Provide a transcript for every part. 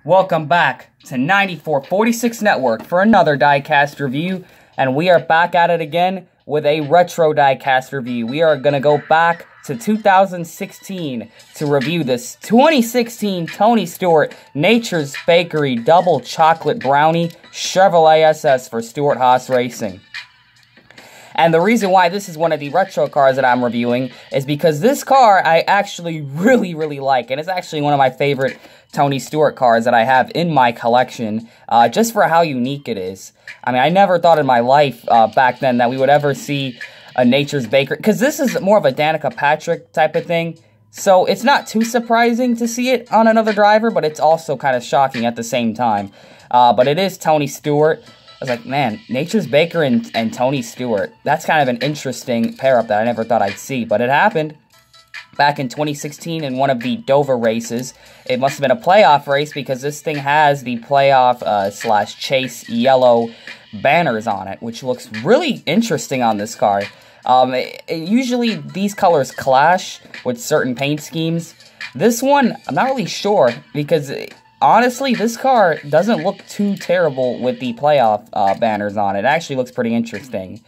Welcome back to 9446 Network for another diecast review, and we are back at it again with a retro diecast review. We are going to go back to 2016 to review this 2016 Tony Stewart Nature's Bakery Double Chocolate Brownie Chevrolet SS for Stewart-Haas Racing. And the reason why this is one of the retro cars that I'm reviewing is because this car I actually really like, and it's actually one of my favorite Tony Stewart cars that I have in my collection, just for how unique it is. I mean, I never thought in my life back then that we would ever see a Nature's Bakery, because this is more of a Danica Patrick type of thing, so it's not too surprising to see it on another driver, but it's also kind of shocking at the same time. But it is Tony Stewart. I was like, man, Nature's Baker and Tony Stewart, that's kind of an interesting pair-up that I never thought I'd see, but it happened. Back in 2016 in one of the Dover races. It must have been a playoff race because this thing has the playoff slash chase yellow banners on it, which looks really interesting on this car. Usually these colors clash with certain paint schemes. This one, I'm not really sure because honestly, this car doesn't look too terrible with the playoff banners on it. It actually looks pretty interesting.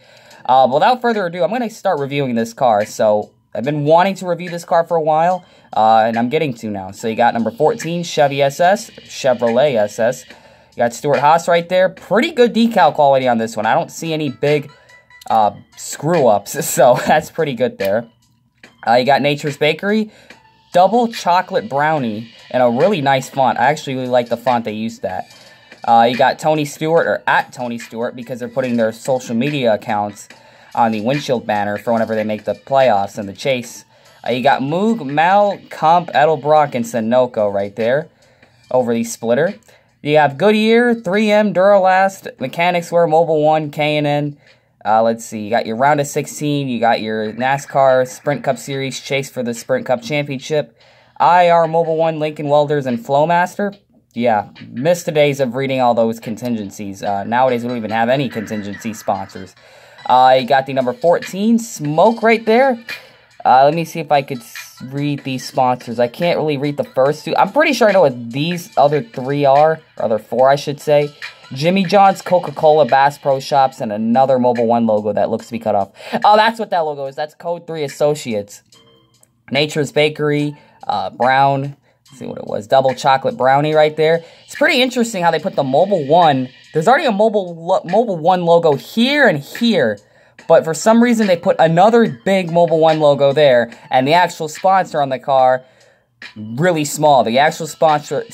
Without further ado, I'm going to start reviewing this car. So I've been wanting to review this car for a while, and I'm getting to now. So you got number 14, Chevy SS, Chevrolet SS. You got Stewart-Haas right there. Pretty good decal quality on this one. I don't see any big screw-ups, so that's pretty good there. You got Nature's Bakery, Double Chocolate Brownie, and a really nice font. I actually really like the font they used that. You got Tony Stewart, or at Tony Stewart, because they're putting their social media accounts on the windshield banner for whenever they make the playoffs and the chase. You got Moog, Mal, Comp, Edelbrock, and Sunoco right there over the splitter. You have Goodyear, 3M, Duralast, Mechanics Wear, Mobile One, K&N. Let's see, you got your round of 16, you got your NASCAR Sprint Cup Series chase for the Sprint Cup Championship, IR, Mobile One, Lincoln Welders, and Flowmaster. Yeah, missed the days of reading all those contingencies. Nowadays we don't even have any contingency sponsors. You got the number 14, Smoke right there. Let me see if I could read these sponsors. I can't really read the first two. I'm pretty sure I know what these other three are, or other four, I should say. Jimmy John's, Coca-Cola, Bass Pro Shops, and another Mobile One logo that looks to be cut off. Oh, that's what that logo is. That's Code 3 Associates. Nature's Bakery, Brown. Let's see what it was. Double Chocolate Brownie right there. It's pretty interesting how they put the Mobile One. There's already a Mobile One logo here and here, but for some reason they put another big Mobile One logo there, and the actual sponsor on the car, really small. The actual sponsored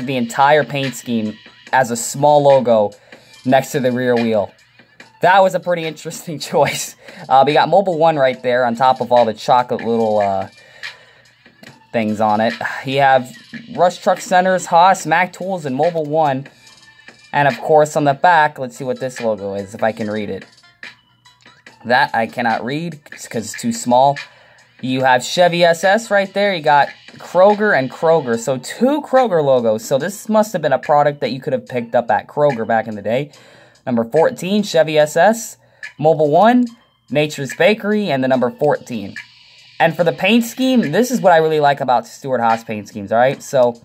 the entire paint scheme as a small logo next to the rear wheel. That was a pretty interesting choice. We got Mobile One right there on top of all the chocolate little things on it. You have Rush Truck Centers, Haas, Mac Tools, and Mobile One. And of course on the back, let's see what this logo is, if I can read it. That I cannot read because it's too small. You have Chevy SS right there. You got Kroger and Kroger. So two Kroger logos. So this must have been a product that you could have picked up at Kroger back in the day. Number 14, Chevy SS. Mobile One, Nature's Bakery, and the number 14. And for the paint scheme, this is what I really like about Stewart-Haas paint schemes, alright? So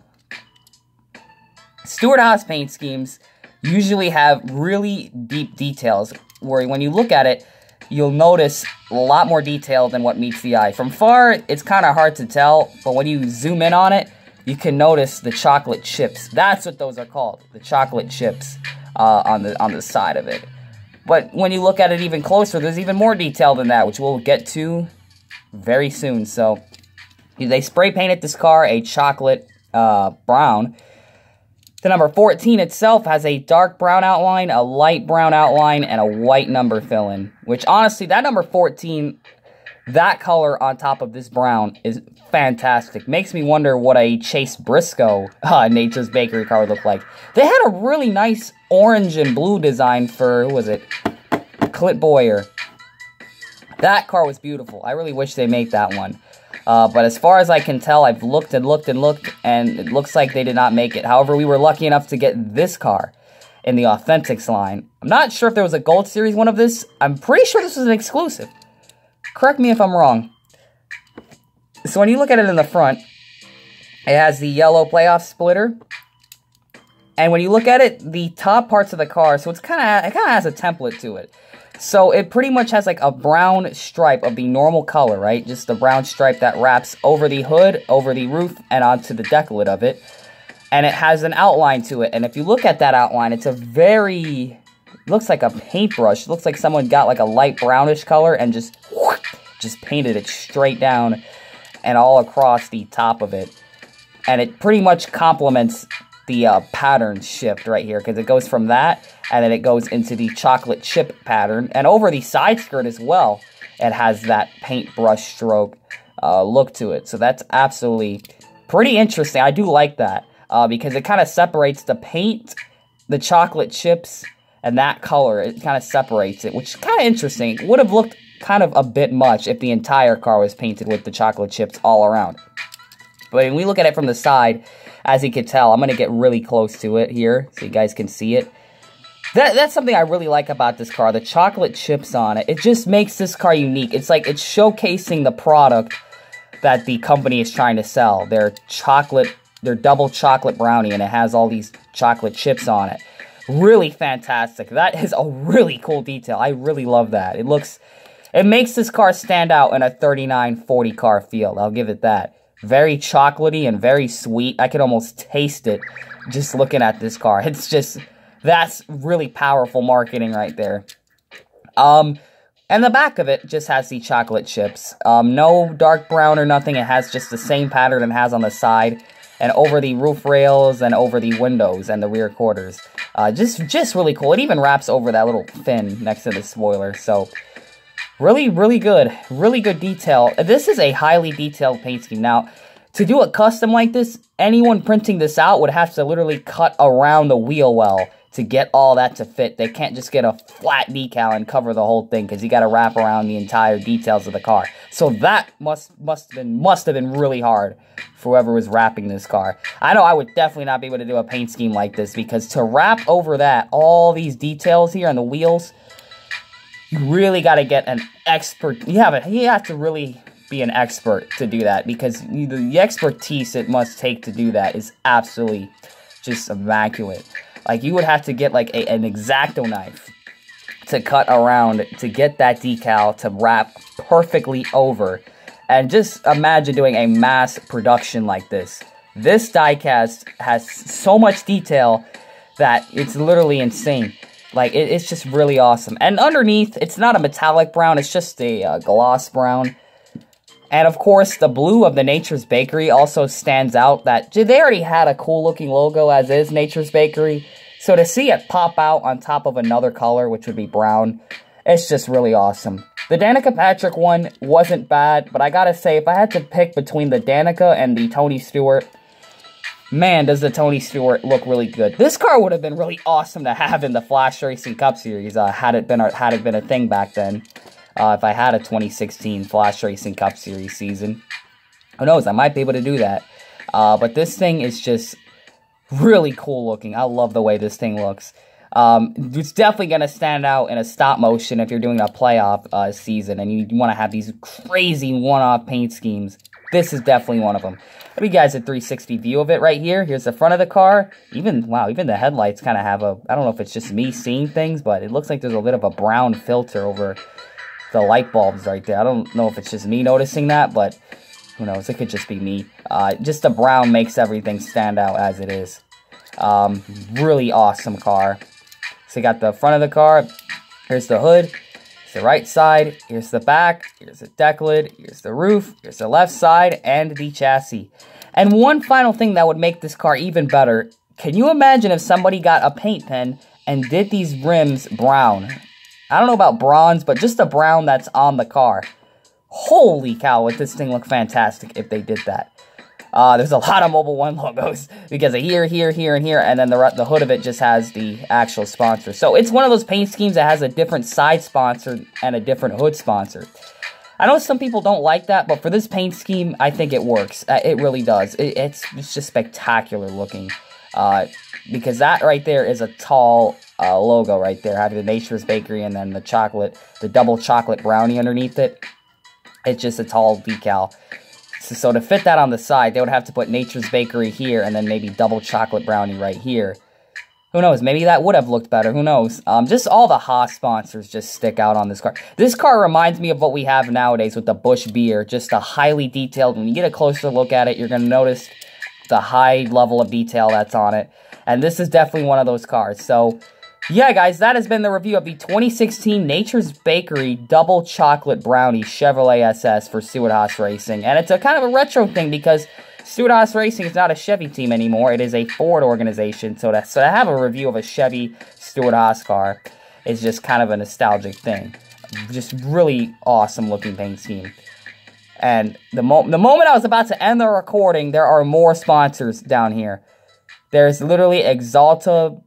Stewart-Haas paint schemes usually have really deep details where when you look at it, you'll notice a lot more detail than what meets the eye. From far, it's kind of hard to tell, but when you zoom in on it, you can notice the chocolate chips. That's what those are called, the chocolate chips on the side of it. But when you look at it even closer, there's even more detail than that, which we'll get to very soon. So they spray painted this car a chocolate brown. The number 14 itself has a dark brown outline, a light brown outline, and a white number fill-in. Which, honestly, that number 14, that color on top of this brown is fantastic. Makes me wonder what a Chase Briscoe Nature's Bakery car would look like. They had a really nice orange and blue design for, who was it? Clint Boyer. That car was beautiful. I really wish they made that one. But as far as I can tell, I've looked and looked and looked, and it looks like they did not make it. However, we were lucky enough to get this car in the Authentics line. I'm not sure if there was a Gold Series one of this. I'm pretty sure this was an exclusive. Correct me if I'm wrong. So when you look at it in the front, it has the yellow playoff splitter. And when you look at it, the top parts of the car, so it kind of has a template to it. So it pretty much has like a brown stripe of the normal color, right? Just the brown stripe that wraps over the hood, over the roof, and onto the deck lid of it. And it has an outline to it. And if you look at that outline, it's a very... looks like a paintbrush. It looks like someone got like a light brownish color and just painted it straight down and all across the top of it. And it pretty much complements the pattern shift right here, because it goes from that and then it goes into the chocolate chip pattern, and over the side skirt as well it has that paintbrush stroke look to it. So that's absolutely pretty interesting. I do like that because it kind of separates the paint, the chocolate chips, and that color. It kind of separates it, which is kind of interesting. It would have looked kind of a bit much if the entire car was painted with the chocolate chips all around. But when we look at it from the side, as you can tell, I'm going to get really close to it here so you guys can see it. That's something I really like about this car, the chocolate chips on it. It just makes this car unique. It's like it's showcasing the product that the company is trying to sell. Their double chocolate brownie, and it has all these chocolate chips on it. Really fantastic. That is a really cool detail. I really love that. It makes this car stand out in a 3940 car field. I'll give it that. Very chocolatey and very sweet. I can almost taste it just looking at this car. It's just, that's really powerful marketing right there. And the back of it just has the chocolate chips. No dark brown or nothing. It has just the same pattern it has on the side and over the roof rails and over the windows and the rear quarters. Just really cool. It even wraps over that little fin next to the spoiler. So really, really good. Really good detail. This is a highly detailed paint scheme. Now, to do a custom like this, anyone printing this out would have to literally cut around the wheel well to get all that to fit. They can't just get a flat decal and cover the whole thing, because you got to wrap around the entire details of the car. So that must have been really hard for whoever was wrapping this car. I know I would definitely not be able to do a paint scheme like this, because to wrap over that, all these details here on the wheels, you really got to get an expert. You have to really be an expert to do that, because the expertise it must take to do that is absolutely just immaculate. Like, you would have to get like an X-Acto knife to cut around to get that decal to wrap perfectly over. And just imagine doing a mass production like this. This diecast has so much detail that it's literally insane. Like, it's just really awesome. And underneath, it's not a metallic brown, it's just a gloss brown. And of course, the blue of the Nature's Bakery also stands out. That they already had a cool looking logo as is, Nature's Bakery. So to see it pop out on top of another color, which would be brown, it's just really awesome. The Danica Patrick one wasn't bad, but I gotta say, if I had to pick between the Danica and the Tony Stewart, man, does the Tony Stewart look really good. This car would have been really awesome to have in the Flash Racing Cup Series, had it been a thing back then. If I had a 2016 Flash Racing Cup Series season. Who knows, I might be able to do that. But this thing is just really cool looking. I love the way this thing looks. It's definitely going to stand out in a stop motion if you're doing a playoff season and you want to have these crazy one-off paint schemes. This is definitely one of them. Let me give you guys a 360 view of it right here. Here's the front of the car. Even the headlights kind of have a, I don't know if it's just me seeing things, but it looks like there's a bit of a brown filter over the light bulbs right there. I don't know if it's just me noticing that, but who knows? It could just be me. Just the brown makes everything stand out as it is. Really awesome car. So you got the front of the car. Here's the hood. Here's the right side. Here's the back. Here's the deck lid. Here's the roof. Here's the left side and the chassis. And one final thing that would make this car even better. Can you imagine if somebody got a paint pen and did these rims brown? I don't know about bronze, but just the brown that's on the car. Holy cow, would this thing look fantastic if they did that. There's a lot of Mobil 1 logos, because of here, here, here, and here, and then the hood of it just has the actual sponsor. So it's one of those paint schemes that has a different side sponsor and a different hood sponsor. I know some people don't like that, but for this paint scheme, I think it works. It really does. It's just spectacular looking. Because that right there is a tall logo right there, having the Nature's Bakery and then the double chocolate brownie underneath it. It's just a tall decal. So to fit that on the side, they would have to put Nature's Bakery here and then maybe double chocolate brownie right here. Who knows? Maybe that would have looked better. Who knows? Just all the Haas sponsors just stick out on this car. This car reminds me of what we have nowadays with the Busch beer. Just a highly detailed. When you get a closer look at it, you're going to notice the high level of detail that's on it. And this is definitely one of those cars. So, yeah, guys, that has been the review of the 2016 Nature's Bakery Double Chocolate Brownie Chevrolet SS for Stewart-Haas Racing. And it's a kind of a retro thing because Stewart-Haas Racing is not a Chevy team anymore. It is a Ford organization. So to have a review of a Chevy Stewart-Haas car is just kind of a nostalgic thing. Just really awesome looking paint scheme. And the moment I was about to end the recording, there are more sponsors down here. There's literally Exalta.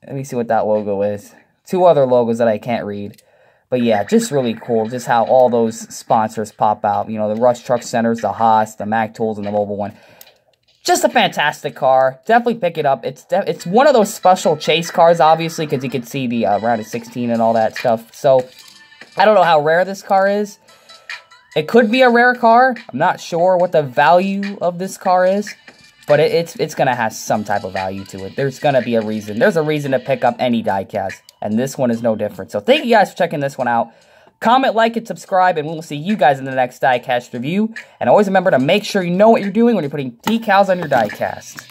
Let me see what that logo is. 2 other logos that I can't read. But yeah, just really cool. Just how all those sponsors pop out. You know, the Rush Truck Centers, the Haas, the Mac Tools, and the Mobile One. Just a fantastic car. Definitely pick it up. It's one of those special chase cars, obviously, because you can see the round of 16 and all that stuff. So, I don't know how rare this car is. It could be a rare car. I'm not sure what the value of this car is. But it's going to have some type of value to it. There's going to be a reason. There's a reason to pick up any diecast. And this one is no different. So thank you guys for checking this one out. Comment, like, and subscribe. And we'll see you guys in the next diecast review. And always remember to make sure you know what you're doing when you're putting decals on your diecast.